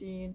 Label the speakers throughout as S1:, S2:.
S1: 3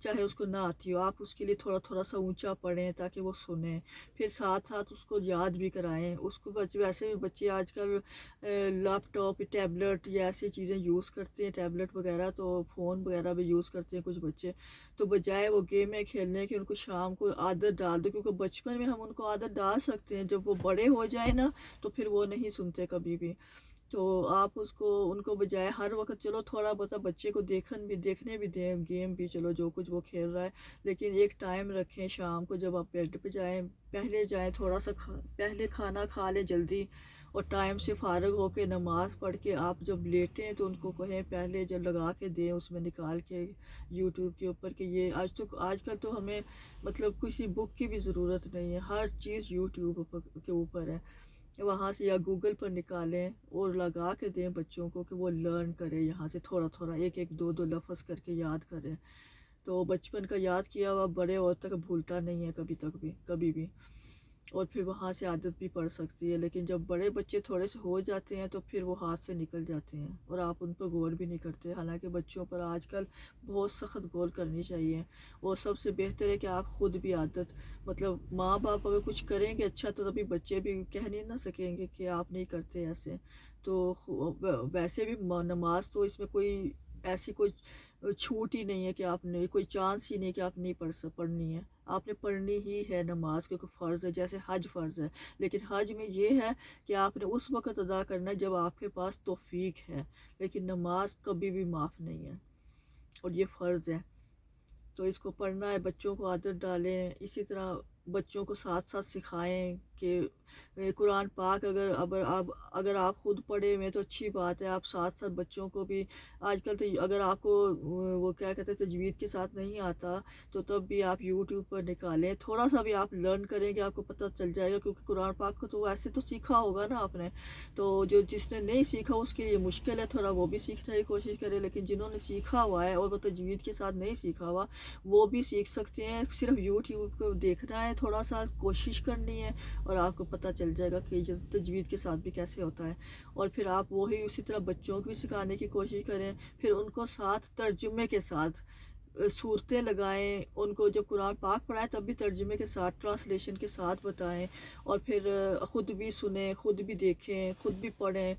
S1: چاہے اس کو نہ آتی ہو، آپ اس کے لیے تھوڑا تھوڑا سا اونچا پڑھیں تاکہ وہ سنیں، پھر ساتھ ساتھ اس کو یاد بھی کرائیں۔ اس کو ویسے بھی بچے آج کل لیپ ٹاپ، ٹیبلٹ یا ایسی چیزیں یوز کرتے ہیں، ٹیبلٹ وغیرہ، تو فون وغیرہ بھی یوز کرتے ہیں کچھ بچے، تو بجائے وہ گیمیں کھیلنے کے ان کو شام کو عادت ڈال دو، کیونکہ بچپن میں ہم ان کو عادت ڈال سکتے ہیں، جب وہ بڑے ہو جائیں نا تو پھر وہ نہیں سنتے کبھی بھی۔ تو آپ ان کو بجائے ہر وقت، چلو تھوڑا بہت بچے کو دیکھنے بھی دیں، گیم بھی، چلو جو کچھ وہ کھیل رہا ہے، لیکن ایک ٹائم رکھیں شام کو جب آپ بیڈ پہ جائیں، پہلے جائیں تھوڑا سا پہلے کھانا کھا لیں جلدی، اور ٹائم سے فارغ ہو کے نماز پڑھ کے آپ جب لیٹیں تو ان کو کہیں پہلے جب لگا کے دیں، اس میں نکال کے یوٹیوب کے اوپر، کہ یہ آج کل تو ہمیں مطلب کسی بک کی بھی ضرورت نہیں ہے، ہر چیز یوٹیوب کے اوپر ہے، وہاں سے یا گوگل پر نکالیں اور لگا کے دیں بچوں کو کہ وہ لرن کرے، یہاں سے تھوڑا تھوڑا ایک ایک دو دو لفظ کر کے یاد کریں، تو بچپن کا یاد کیا ہوا بڑے اور تک بھولتا نہیں ہے کبھی بھی، اور پھر وہاں سے عادت بھی پڑ سکتی ہے، لیکن جب بڑے بچے تھوڑے سے ہو جاتے ہیں تو پھر وہ ہاتھ سے نکل جاتے ہیں اور آپ ان پر غور بھی نہیں کرتے، حالانکہ بچوں پر آج کل بہت سخت غور کرنی چاہیے، اور سب سے بہتر ہے کہ آپ خود بھی عادت، مطلب ماں باپ اگر کچھ کریں گے اچھا تو تبھی بچے بھی کہہ نہیں نہ سکیں گے کہ آپ نہیں کرتے ایسے، تو ویسے بھی نماز تو اس میں کوئی ایسی کوئی چھوٹ ہی نہیں ہے کہ آپ نے، کوئی چانس ہی نہیں کہ آپ نہیں پڑھنی ہے، آپ نے پڑھنی ہی ہے نماز، کیونکہ فرض ہے، جیسے حج فرض ہے، لیکن حج میں یہ ہے کہ آپ نے اس وقت ادا کرنا ہے جب آپ کے پاس توفیق ہے، لیکن نماز کبھی بھی معاف نہیں ہے، اور یہ فرض ہے، تو اس کو پڑھنا ہے، بچوں کو عادت ڈالیں، اسی طرح بچوں کو ساتھ ساتھ سکھائیں کہ قرآن پاک اگر آپ خود پڑھے ہوئے تو اچھی بات ہے، آپ ساتھ ساتھ بچوں کو بھی، آج کل تو اگر آپ کو وہ کیا کہتے ہیں تجوید کے ساتھ نہیں آتا تو تب بھی آپ یوٹیوب پر نکالیں، تھوڑا سا بھی آپ لرن کریں گے، آپ کو پتہ چل جائے گا، کیونکہ قرآن پاک کو تو ایسے تو سیکھا ہوگا نا آپ نے، تو جس نے نہیں سیکھا اس کے لیے مشکل ہے تھوڑا، وہ بھی سیکھنے کی کوشش کرے، لیکن جنہوں نے سیکھا ہوا ہے اور وہ تجوید کے ساتھ نہیں سیکھا ہوا وہ بھی سیکھ سکتے ہیں، صرف یوٹیوب کو دیکھنا ہے، تھوڑا سا کوشش کرنی ہے، اور آپ کو پتہ چل جائے گا کہ تجوید کے ساتھ بھی کیسے ہوتا ہے، اور پھر آپ وہی اسی طرح بچوں کو بھی سکھانے کی کوشش کریں، پھر ان کو ساتھ ترجمے کے ساتھ صورتیں لگائیں، ان کو جب قرآن پاک پڑھائیں تب بھی ترجمے کے ساتھ، ٹرانسلیشن کے ساتھ بتائیں، اور پھر خود بھی سنیں، خود بھی دیکھیں، خود بھی پڑھیں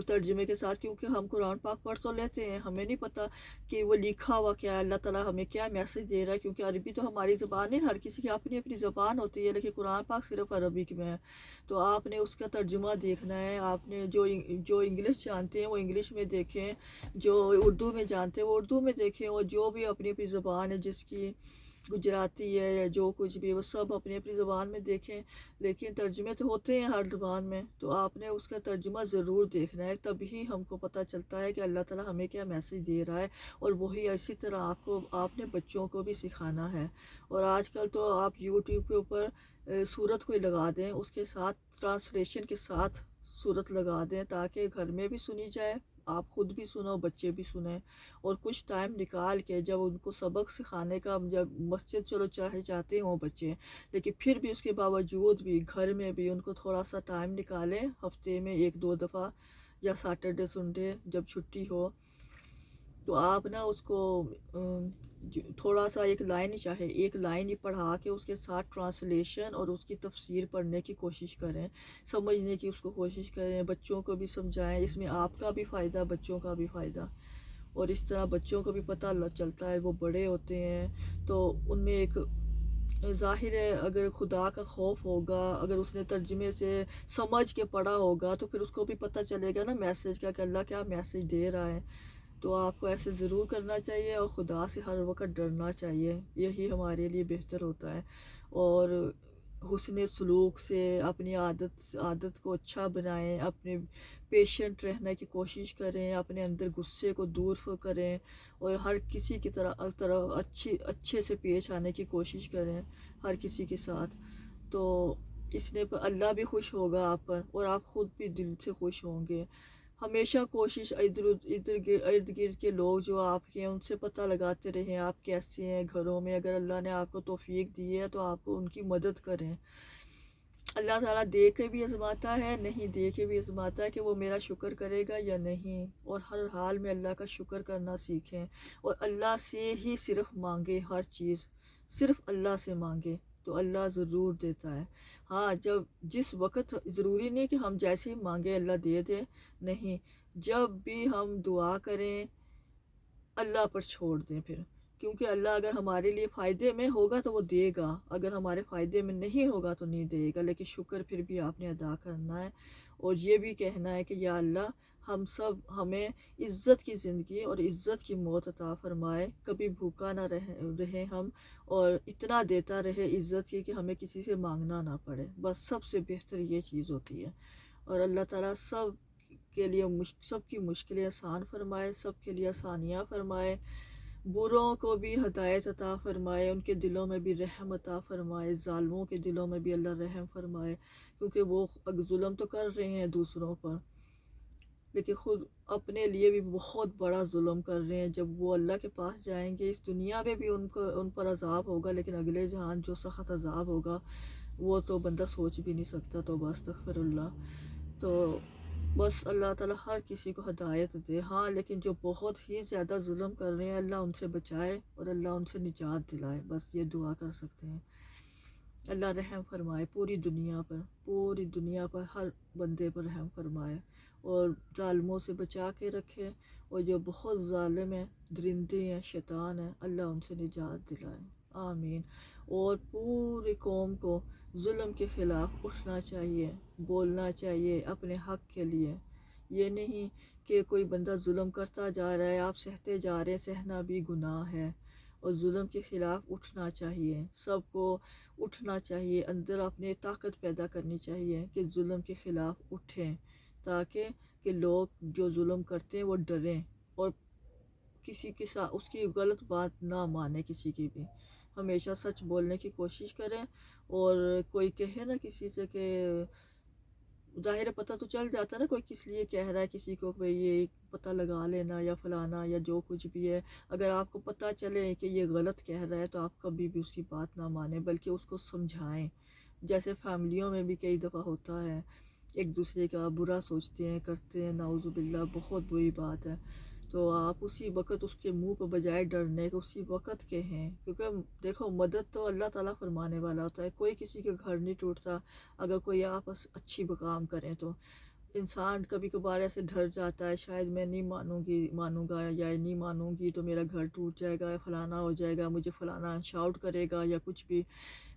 S1: ترجمے کے ساتھ، کیونکہ ہم قرآن پاک پڑھ تو لیتے ہیں، ہمیں نہیں پتہ کہ وہ لکھا ہوا کیا ہے، اللہ تعالیٰ ہمیں کیا میسج دے رہا ہے، کیونکہ عربی تو ہماری زبان ہے، ہر کسی کی اپنی اپنی زبان ہوتی ہے، لیکن قرآن پاک صرف عربی میں ہے، تو آپ نے اس کا ترجمہ دیکھنا ہے، آپ نے جو انگلش جانتے ہیں وہ انگلش میں دیکھیں، جو اردو میں جانتے ہیں وہ اردو میں دیکھیں، اور جو بھی اپنی اپنی زبان ہے، جس کی گجراتی ہے یا جو کچھ بھی، وہ سب اپنی اپنی زبان میں دیکھیں، لیکن ترجمے تو ہوتے ہیں ہر زبان میں، تو آپ نے اس کا ترجمہ ضرور دیکھنا ہے، تبھی ہم کو پتہ چلتا ہے کہ اللہ تعالیٰ ہمیں کیا میسج دے رہا ہے، اور وہی اسی طرح آپ نے بچوں کو بھی سکھانا ہے، اور آج کل تو آپ یوٹیوب کے اوپر صورت کوئی لگا دیں، اس کے ساتھ ٹرانسلیشن کے ساتھ صورت لگا دیں، تاکہ گھر میں بھی سنی جائے، آپ خود بھی سنو، بچے بھی سنیں، اور کچھ ٹائم نکال کے جب ان کو سبق سکھانے کا، جب مسجد چلو چاہے جاتے ہوں بچے، لیکن پھر بھی اس کے باوجود بھی گھر میں بھی ان کو تھوڑا سا ٹائم نکالیں، ہفتے میں 1-2 دفعہ، یا سیٹرڈے سنڈے جب چھٹی ہو، تو آپ نا اس کو تھوڑا سا ایک لائن ہی پڑھا کے اس کے ساتھ ٹرانسلیشن اور اس کی تفسیر پڑھنے کی کوشش کریں، سمجھنے کی اس کو کوشش کریں، بچوں کو بھی سمجھائیں، اس میں آپ کا بھی فائدہ، بچوں کا بھی فائدہ، اور اس طرح بچوں کو بھی پتہ چلتا ہے، وہ بڑے ہوتے ہیں تو ان میں ایک ظاہر ہے، اگر خدا کا خوف ہوگا، اگر اس نے ترجمے سے سمجھ کے پڑھا ہوگا تو پھر اس کو بھی پتہ چلے گا نا میسج کا، کہ اللہ کیا میسج دے رہا ہے، تو آپ کو ایسے ضرور کرنا چاہیے، اور خدا سے ہر وقت ڈرنا چاہیے، یہی ہمارے لیے بہتر ہوتا ہے، اور حسن سلوک سے اپنی عادت کو اچھا بنائیں، اپنے پیشنٹ رہنے کی کوشش کریں، اپنے اندر غصے کو دور کریں، اور ہر کسی کی طرح اچھے سے پیش آنے کی کوشش کریں ہر کسی کے ساتھ، تو اس نے اللہ بھی خوش ہوگا آپ پر، اور آپ خود بھی دل سے خوش ہوں گے، ہمیشہ کوشش ارد گرد کے لوگ جو آپ کے ہیں ان سے پتہ لگاتے رہیں آپ کیسے ہیں گھروں میں، اگر اللہ نے آپ کو توفیق دی ہے تو آپ کو ان کی مدد کریں، اللہ تعالیٰ دے کے بھی آزماتا ہے، نہیں دے کے بھی آزماتا ہے کہ وہ میرا شکر کرے گا یا نہیں، اور ہر حال میں اللہ کا شکر کرنا سیکھیں، اور اللہ سے ہی صرف مانگے، ہر چیز صرف اللہ سے مانگے تو اللہ ضرور دیتا ہے۔ ہاں جس وقت ضروری نہیں کہ ہم جیسے ہی مانگے اللہ دے دے، نہیں، جب بھی ہم دعا کریں اللہ پر چھوڑ دیں پھر، کیونکہ اللہ اگر ہمارے لیے فائدے میں ہوگا تو وہ دے گا، اگر ہمارے فائدے میں نہیں ہوگا تو نہیں دے گا، لیکن شکر پھر بھی آپ نے ادا کرنا ہے، اور یہ بھی کہنا ہے کہ یا اللہ ہمیں عزت کی زندگی اور عزت کی موت عطا فرمائے، کبھی بھوکا نہ رہے ہم، اور اتنا دیتا رہے عزت کی کہ ہمیں کسی سے مانگنا نہ پڑے، بس سب سے بہتر یہ چیز ہوتی ہے۔ اور اللہ تعالیٰ سب کے لیے سب کی مشکلیں آسان فرمائے، سب کے لیے آسانیاں فرمائے، بروں کو بھی ہدایت عطا فرمائے، ان کے دلوں میں بھی رحم عطا فرمائے، ظالموں کے دلوں میں بھی اللہ رحم فرمائے، کیونکہ وہ ظلم تو کر رہے ہیں دوسروں پر، لیکن خود اپنے لیے بھی بہت بڑا ظلم کر رہے ہیں۔ جب وہ اللہ کے پاس جائیں گے، اس دنیا میں بھی ان پر عذاب ہوگا، لیکن اگلے جہان جو سخت عذاب ہوگا وہ تو بندہ سوچ بھی نہیں سکتا، تو استغفر اللہ۔ تو بس اللہ تعالیٰ ہر کسی کو ہدایت دے، ہاں لیکن جو بہت ہی زیادہ ظلم کر رہے ہیں اللہ ان سے بچائے اور اللہ ان سے نجات دلائے، بس یہ دعا کر سکتے ہیں۔ اللہ رحم فرمائے پوری دنیا پر ہر بندے پر رحم فرمائے، اور ظالموں سے بچا کے رکھے، اور جو بہت ظالم ہیں، درندے ہیں، شیطان ہیں، اللہ ان سے نجات دلائے، آمین۔ اور پوری قوم کو ظلم کے خلاف اٹھنا چاہیے، بولنا چاہیے اپنے حق کے لیے، یہ نہیں کہ کوئی بندہ ظلم کرتا جا رہا ہے آپ سہتے جا رہے ہیں، سہنا بھی گناہ ہے، اور ظلم کے خلاف اٹھنا چاہیے، سب کو اٹھنا چاہیے، اندر اپنے طاقت پیدا کرنی چاہیے کہ ظلم کے خلاف اٹھیں، تاکہ کہ لوگ جو ظلم کرتے ہیں وہ ڈریں، اور کسی کے ساتھ اس کی غلط بات نہ مانے، کسی کی بھی ہمیشہ سچ بولنے کی کوشش کریں، اور کوئی کہے نا کسی سے کہ ظاہر پتہ تو چل جاتا ہے نا کوئی کس لیے کہہ رہا ہے کسی کو، بھئی یہ پتہ لگا لینا یا فلانا یا جو کچھ بھی ہے، اگر آپ کو پتہ چلے کہ یہ غلط کہہ رہا ہے تو آپ کبھی بھی اس کی بات نہ مانیں، بلکہ اس کو سمجھائیں۔ جیسے فیملیوں میں بھی کئی دفعہ ہوتا ہے، ایک دوسرے کا برا سوچتے ہیں، کرتے ہیں، نعوذ باللہ، بہت بری بات ہے، تو آپ اسی وقت اس کے منہ پہ بجائے ڈرنے کے اسی وقت کہیں، کیونکہ دیکھو مدد تو اللہ تعالیٰ فرمانے والا ہوتا ہے، کوئی کسی کے گھر نہیں ٹوٹتا، اگر کوئی آپ اچھی کام کریں تو انسان کبھی کبھار ایسے ڈر جاتا ہے، شاید میں نہیں مانوں گا یا نہیں مانوں گی تو میرا گھر ٹوٹ جائے گا، فلانا ہو جائے گا، مجھے فلانا شاؤٹ کرے گا یا کچھ بھی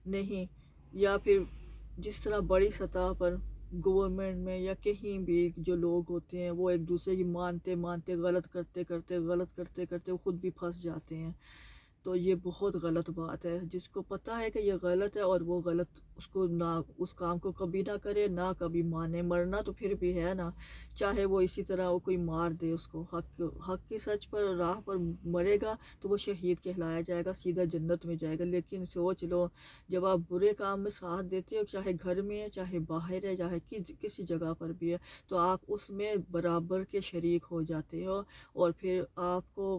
S1: نہیں، یا پھر جس طرح بڑی سطح پر گورنمنٹ میں یا کہیں بھی جو لوگ ہوتے ہیں وہ ایک دوسرے کی مانتے غلط کرتے وہ خود بھی پھنس جاتے ہیں، تو یہ بہت غلط بات ہے۔ جس کو پتہ ہے کہ یہ غلط ہے اور وہ غلط اس کام کو کبھی نہ کرے، نہ کبھی مانے، مرنا تو پھر بھی ہے نا، چاہے وہ اسی طرح وہ کوئی مار دے اس کو، حق کی سچ پر راہ پر مرے گا تو وہ شہید کہلایا جائے گا، سیدھا جنت میں جائے گا۔ لیکن سوچ لو جب آپ برے کام میں ساتھ دیتے ہو، چاہے گھر میں ہے، چاہے باہر ہے، چاہے کسی جگہ پر بھی ہے، تو آپ اس میں برابر کے شریک ہو جاتے ہو، اور پھر آپ کو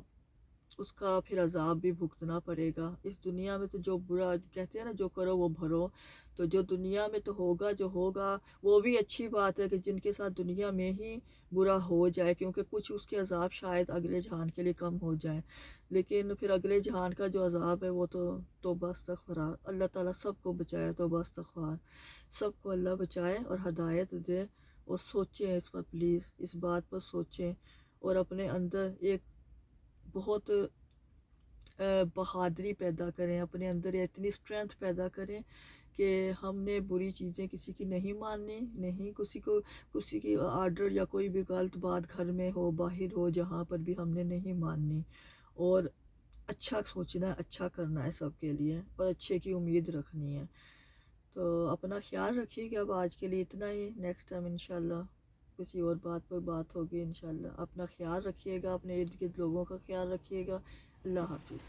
S1: اس کا پھر عذاب بھی بھگتنا پڑے گا۔ اس دنیا میں تو جو برا کہتے ہیں نا، جو کرو وہ بھرو، تو جو دنیا میں تو ہوگا جو ہوگا وہ بھی اچھی بات ہے کہ جن کے ساتھ دنیا میں ہی برا ہو جائے، کیونکہ کچھ اس کے عذاب شاید اگلے جہان کے لیے کم ہو جائیں، لیکن پھر اگلے جہان کا جو عذاب ہے وہ تو توبہ استغفار، اللہ تعالیٰ سب کو بچائے، توبہ استغفار، سب کو اللہ بچائے اور ہدایت دے، اور سوچیں اس پر، پلیز اس بات پر سوچیں، اور اپنے اندر ایک بہت بہادری پیدا کریں، اپنے اندر اتنی اسٹرینتھ پیدا کریں کہ ہم نے بری چیزیں کسی کی نہیں ماننی، نہیں کسی کی آرڈر یا کوئی بھی غلط بات گھر میں ہو باہر ہو جہاں پر بھی ہم نے نہیں ماننی، اور اچھا سوچنا ہے، اچھا کرنا ہے سب کے لیے، اور اچھے کی امید رکھنی ہے۔ تو اپنا خیال رکھیے گا، اب آج کے لیے اتنا ہی، نیکسٹ ٹائم انشاءاللہ کسی اور بات پر بات ہوگی انشاءاللہ۔ اپنا خیال رکھیے گا، اپنے ارد گرد لوگوں کا خیال رکھیے گا، اللہ حافظ۔